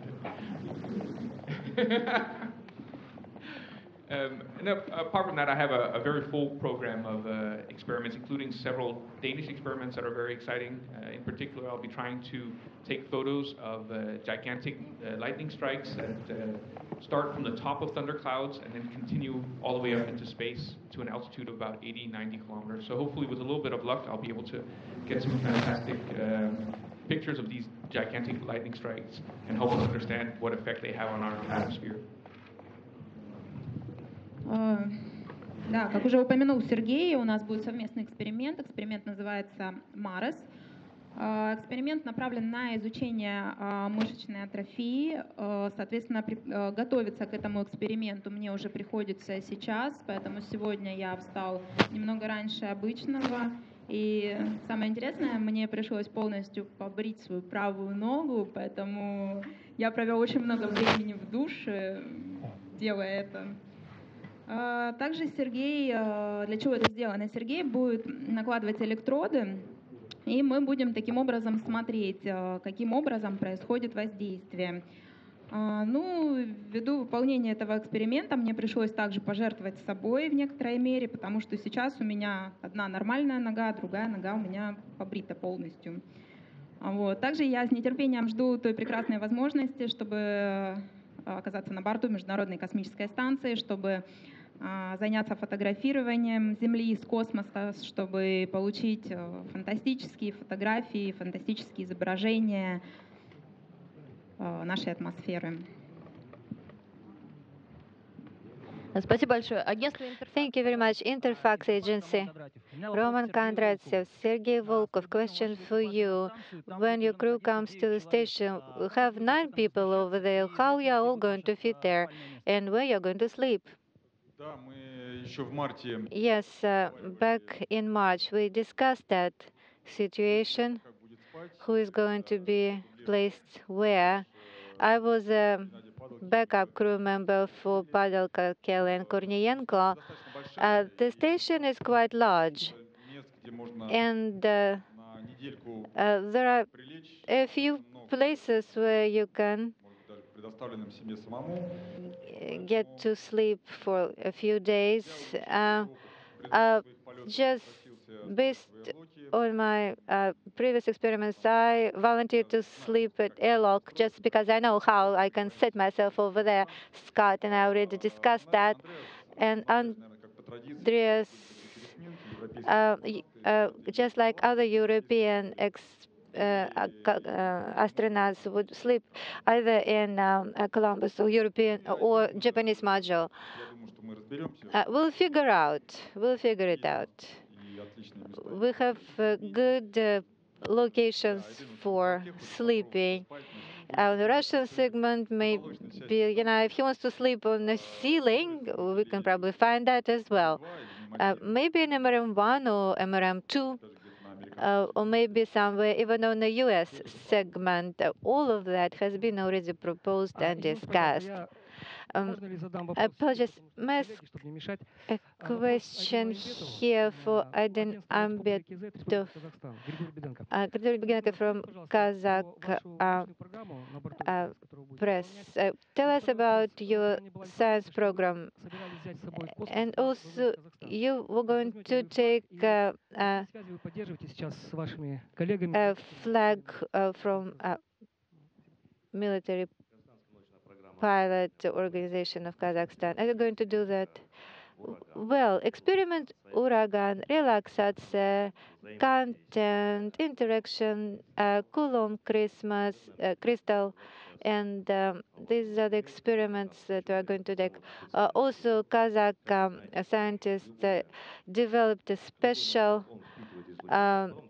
and apart from that, I have a very full program of experiments, including several Danish experiments that are very exciting. In particular, I'll be trying to take photos of gigantic lightning strikes that start from the top of thunderclouds and then continue all the way up into space to an altitude of about 80, 90 kilometers. So hopefully, with a little bit of luck, I'll be able to get some fantastic pictures of these gigantic lightning strikes and help us understand what effect they have on our atmosphere. Да, как уже упомянул Сергей, у нас будет совместный эксперимент. Эксперимент называется МАРС. Эксперимент направлен на изучение мышечной атрофии. Соответственно, готовиться к этому эксперименту мне уже приходится сейчас, поэтому сегодня я встал немного раньше обычного. И самое интересное, мне пришлось полностью побрить свою правую ногу, поэтому я провел очень много времени в душе, делая это. Также Сергей, для чего это сделано? Сергей будет накладывать электроды, и мы будем таким образом смотреть, каким образом происходит воздействие. Ну, ввиду выполнения этого эксперимента мне пришлось также пожертвовать собой в некоторой мере, потому что сейчас у меня одна нормальная нога, другая нога у меня побрита полностью. Вот. Также я с нетерпением жду той прекрасной возможности, чтобы оказаться на борту Международной космической станции, чтобы заняться фотографированием Земли из космоса, чтобы получить фантастические фотографии, фантастические изображения нашей атмосферы. Спасибо большое. Агентство Thank you very much. Interfax Agency. Roman Kondratsev, Sergei Volkov, question for you. When your crew comes to the station, we have 9 people over there. How you are all going to fit there? And where you are going to sleep? Yes, back in March, we discussed that situation. Who is going to be placed where? I was a backup crew member for Pavel, Kelly, and Kornienko. The station is quite large, and there are a few places where you can get to sleep for a few days. Just based on my previous experiments, I volunteered to sleep at airlock just because I know how I can set myself over there. Scott and I already discussed that. And Andreas, just like other European astronauts would sleep either in Columbus or European or Japanese module. We'll figure it out. We have good locations for sleeping. The Russian segment may be, if he wants to sleep on the ceiling, we can probably find that as well. Maybe in MRM-1 or MRM-2, or maybe somewhere even on the US segment. All of that has been already proposed and discussed. I apologize. May I ask a question here for Aidyn Aimbetov, Grigoriy Bugenko from Kazakh press. Tell us about your science program. And also, you were going to take a flag from military pilot organization of Kazakhstan. Are you going to do that? Well, experiment Uragan, relaxация, content, interaction, Coulomb Christmas, crystal, and these are the experiments that we are going to take. Also, Kazakh scientists developed a special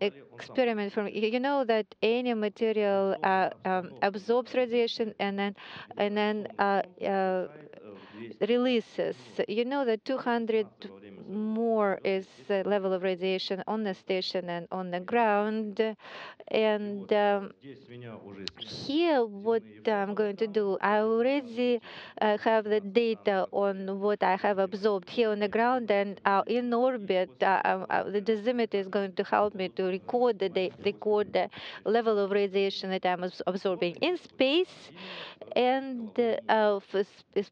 experiment from, you know that any material absorbs radiation and then releases. You know that 200 more is the level of radiation on the station and on the ground. And here, what I'm going to do, I already have the data on what I have absorbed here on the ground, and in orbit, the dosimeter is going to help me to record the level of radiation that I'm absorbing in space, and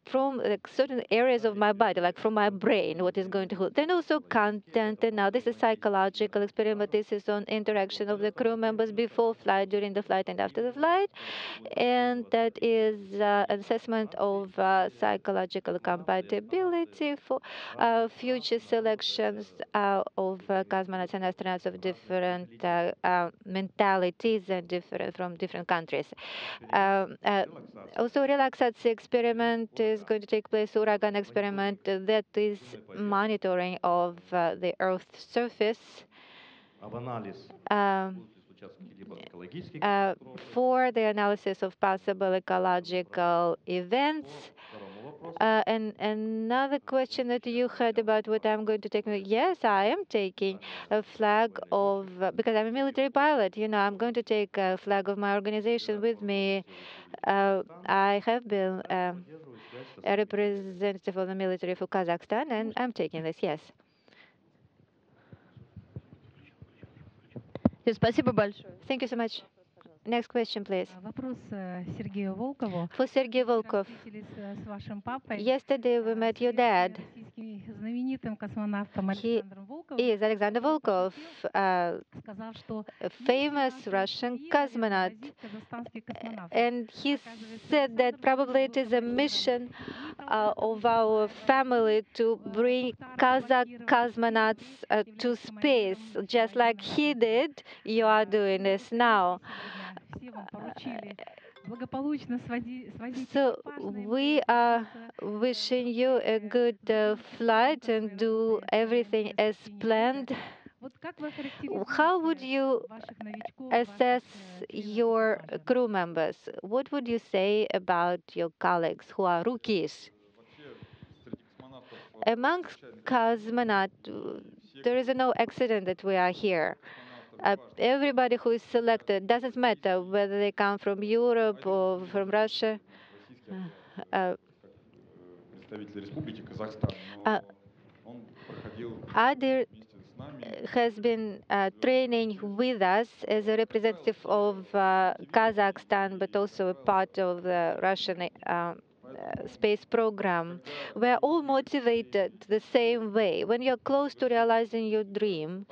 from like certain areas of my body, like from my brain, what is going to hold. Then also content, and now this is psychological experiment. This is on interaction of the crew members before flight, during the flight, and after the flight, and that is an assessment of psychological compatibility for future selections of cosmonauts and astronauts of different mentalities and from different countries. Also, relaxation experiment is going to take place. Uragan experiment that is monitoring of the Earth's surface for the analysis of possible ecological events. And another question that you had about what I'm going to take. Yes, I am taking a flag of, because I'm a military pilot, you know, I'm going to take a flag of my organization with me. I have been a representative of the military for Kazakhstan, and I'm taking this, yes. Thank you so much. Next question, please. For Sergei Volkov. Yesterday we met your dad. He is Alexander Volkov, a famous Russian cosmonaut. And he said that probably it is a mission of our family to bring Kazakh cosmonauts to space, just like he did. You are doing this now. So we are wishing you a good flight and do everything as planned. How would you assess your crew members? What would you say about your colleagues who are rookies? Amongst cosmonauts, there is no accident that we are here. Everybody who is selected, doesn't matter whether they come from Europe or from Russia. Aidyn has been training with us as a representative of Kazakhstan, but also a part of the Russian space program. We're all motivated the same way. When you're close to realizing your dream,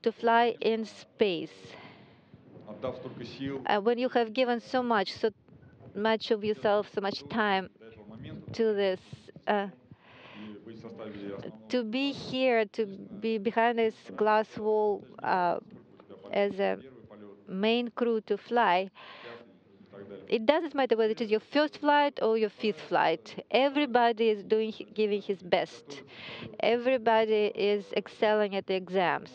to fly in space, when you have given so much of yourself, so much time to this, to be here, to be behind this glass wall as a main crew to fly, it doesn't matter whether it is your first flight or your fifth flight. Everybody is giving his best. Everybody is excelling at the exams,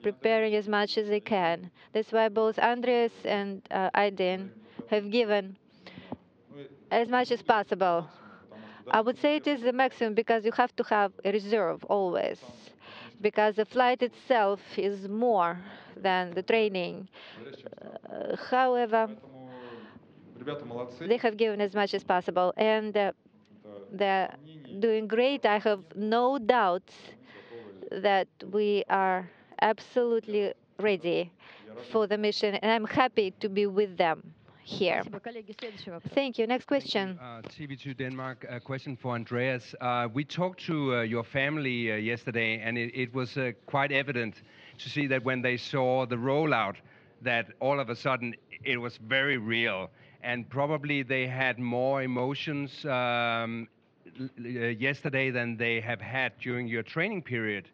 preparing as much as they can. That's why both Andreas and Aidyn have given as much as possible. I would say it is the maximum because you have to have a reserve always, because the flight itself is more than the training. However, they have given as much as possible, and they're doing great. I have no doubts that we are absolutely ready for the mission, and I'm happy to be with them here. Thank you. Next question. TV2 Denmark, a question for Andreas. We talked to your family yesterday, and it was quite evident to see that when they saw the rollout, that all of a sudden it was very real, and probably they had more emotions yesterday than they have had during your training period.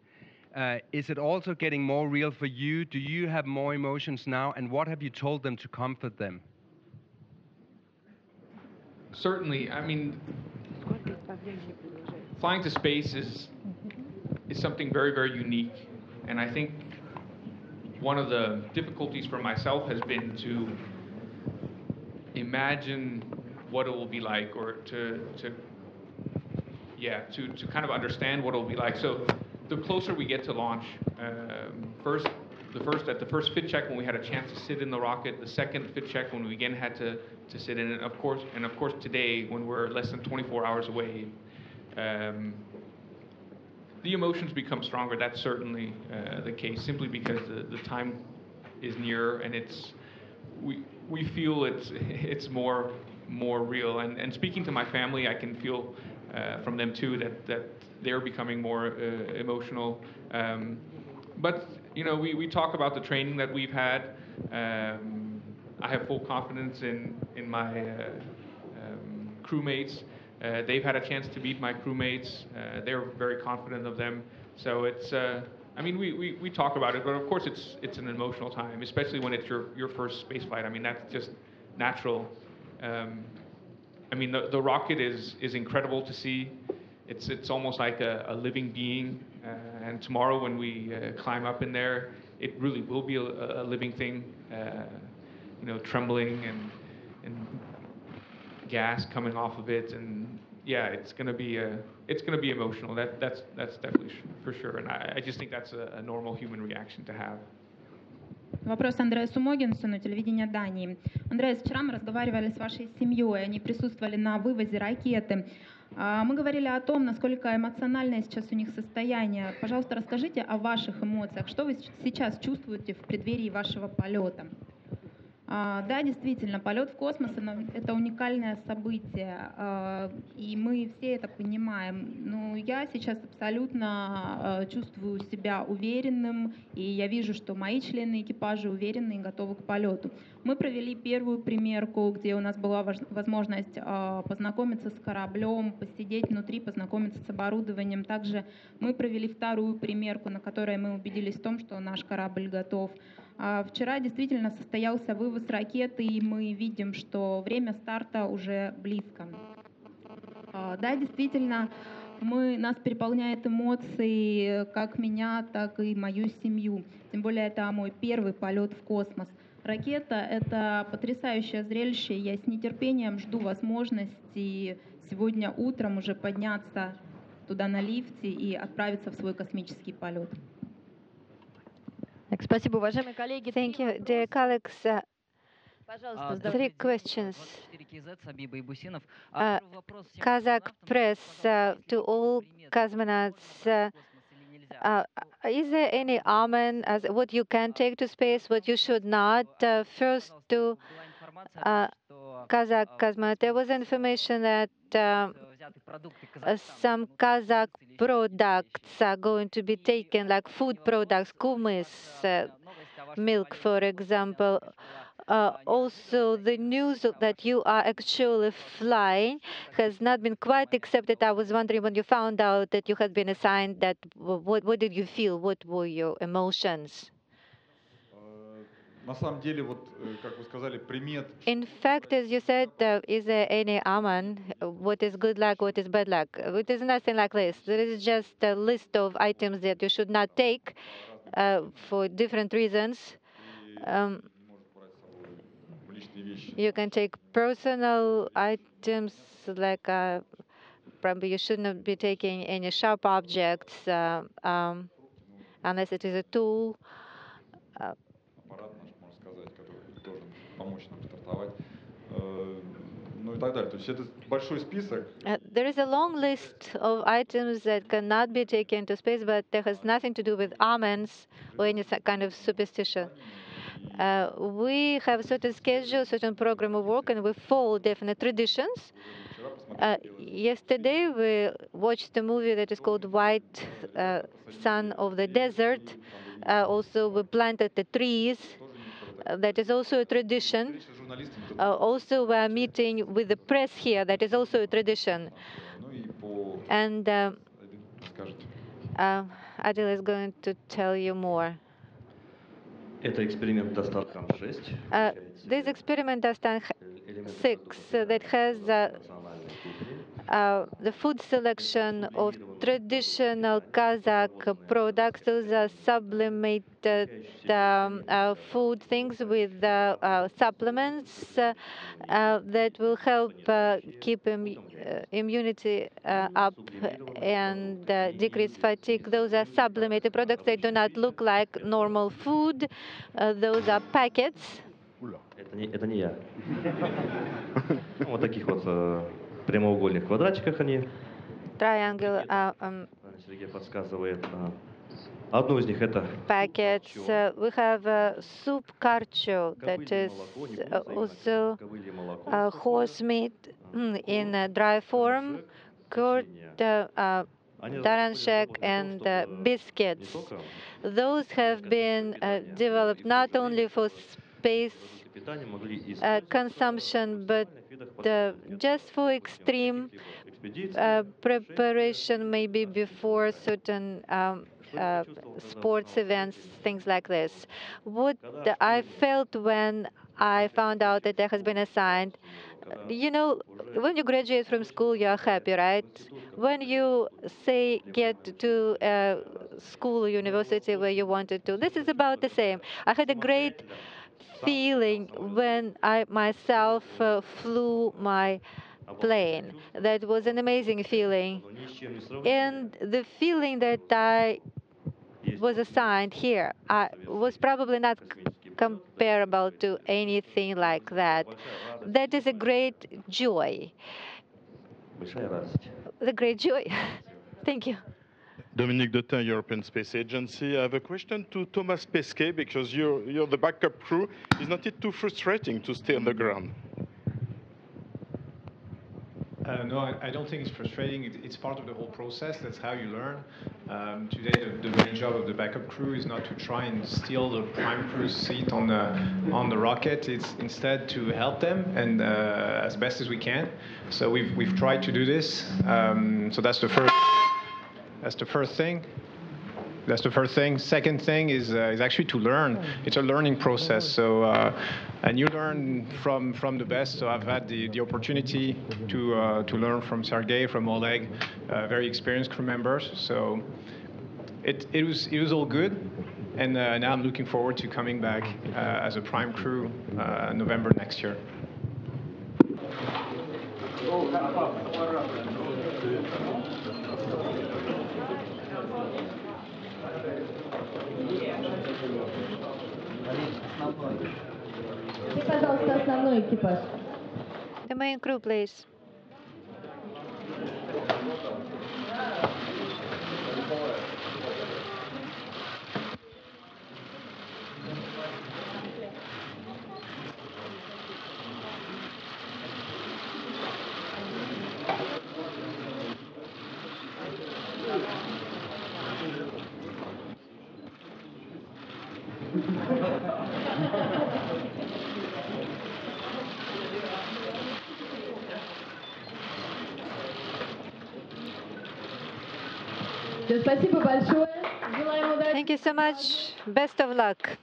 Is it also getting more real for you? Do you have more emotions now, and what have you told them to comfort them? Certainly. I mean, flying to space is something very, very unique. And I think one of the difficulties for myself has been to imagine what it will be like, or to kind of understand what it will be like. So the closer we get to launch, at the first fit check when we had a chance to sit in the rocket, the second fit check when we again had to sit in it, of course today when we're less than 24 hours away, the emotions become stronger. That's certainly the case, simply because the time is near, and we feel it's more real. And speaking to my family, I can feel from them too that they're becoming more emotional. But you know, we talk about the training that we've had. I have full confidence in my crewmates. They've had a chance to meet my crewmates. They're very confident of them. So it's, I mean, we talk about it, but of course it's an emotional time, especially when it's your first space flight. I mean, that's just natural. I mean, the rocket is incredible to see. It's almost like a living being. And tomorrow when we climb up in there, it really will be a living thing. You know, trembling and gas coming off of it, and yeah, it's gonna be emotional. That's definitely for sure. And I just think that's a normal human reaction to have. Вопрос Андреасу Могенсену, телевидение Дании. Андреас, вчера мы разговаривали с вашей семьей, они присутствовали на вывозе ракеты. Мы говорили о том, насколько эмоциональное сейчас у них состояние. Пожалуйста, расскажите о ваших эмоциях. Что вы сейчас чувствуете в преддверии вашего полета? Да, действительно, полет в космос – это уникальное событие, и мы все это понимаем. Но я сейчас абсолютно чувствую себя уверенным, и я вижу, что мои члены экипажа уверены и готовы к полету. Мы провели первую примерку, где у нас была возможность познакомиться с кораблем, посидеть внутри, познакомиться с оборудованием. Также мы провели вторую примерку, на которой мы убедились в том, что наш корабль готов. Вчера действительно состоялся вывоз ракеты, и мы видим, что время старта уже близко. Да, действительно, нас переполняют эмоции, как меня, так и мою семью. Тем более это мой первый полет в космос. Ракета — это потрясающее зрелище. Я с нетерпением жду возможности сегодня утром уже подняться туда на лифте и отправиться в свой космический полет. Спасибо, уважаемые коллеги. Thank you, dear colleagues. Three questions. Kazakh press to all cosmonauts. Is there any omen as what you can take to space, what you should not? First, to Kazakh cosmonaut, there was information that some Kazakh products are going to be taken, like food products, kumis, milk, for example. Also, the news that you are actually flying has not been quite accepted. I was wondering, when you found out that you had been assigned, that what did you feel? What were your emotions? На самом деле, вот, как вы сказали, примет. In fact, as you said, is there any omen? What is good luck? What is bad luck? It is nothing like this. There is just a list of items that you should not take for different reasons. You can take personal items, like probably you should not be taking any sharp objects unless it is a tool. Аппарат наш, можно сказать, который должен помочь нам стартовать. так далее. То есть это большой список. There is a long list of items that cannot be taken to space, but that has nothing to do with omens or any kind of superstition. We have a certain schedule, certain program of work, and we follow definite traditions. Yesterday, we watched a movie that is called White Sun of the Desert. Also, we planted the trees. That is also a tradition. Also, we are meeting with the press here. That is also a tradition. And Adil is going to tell you more. This experiment Dastan 6 that has the food selection of traditional Kazakh products. Those are sublimated food things with supplements that will help keep immunity up and decrease fatigue. Those are sublimated products. They do not look like normal food. Those are packets. Это не я. Вот таких вот прямоугольных квадратиках они. Triangle. Сергей подсказывает. Одно из них это. Packets. We have soup karcho that is also horse meat in dry form, curd, daranshek, and biscuits. Those have been developed not only for space consumption, but just for extreme preparation, maybe before certain sports events, things like this. What I felt when I found out that there has been assigned, you know, when you graduate from school, you are happy, right? When you say get to school or university where you wanted to, this is about the same. I had a great feeling when I myself flew my plane. That was an amazing feeling. And the feeling that I was assigned here was probably not comparable to anything like that. That is a great joy. The great joy. Thank you. Dominique Dotin, European Space Agency. I have a question to Thomas Pesquet, because you're the backup crew. Is not it too frustrating to stay on the ground? No, I don't think it's frustrating. It's part of the whole process. That's how you learn. Today, the main job of the backup crew is not to try and steal the prime crew's seat on the rocket. It's instead to help them and as best as we can. So we've tried to do this. So that's the first. That's the first thing. That's the first thing. Second thing is actually to learn. It's a learning process. So and you learn from the best. So I've had the opportunity to learn from Sergei, from Oleg, very experienced crew members. So it was all good. And now I'm looking forward to coming back as a prime crew November next year. The main crew, please. Thank you so much. Best of luck.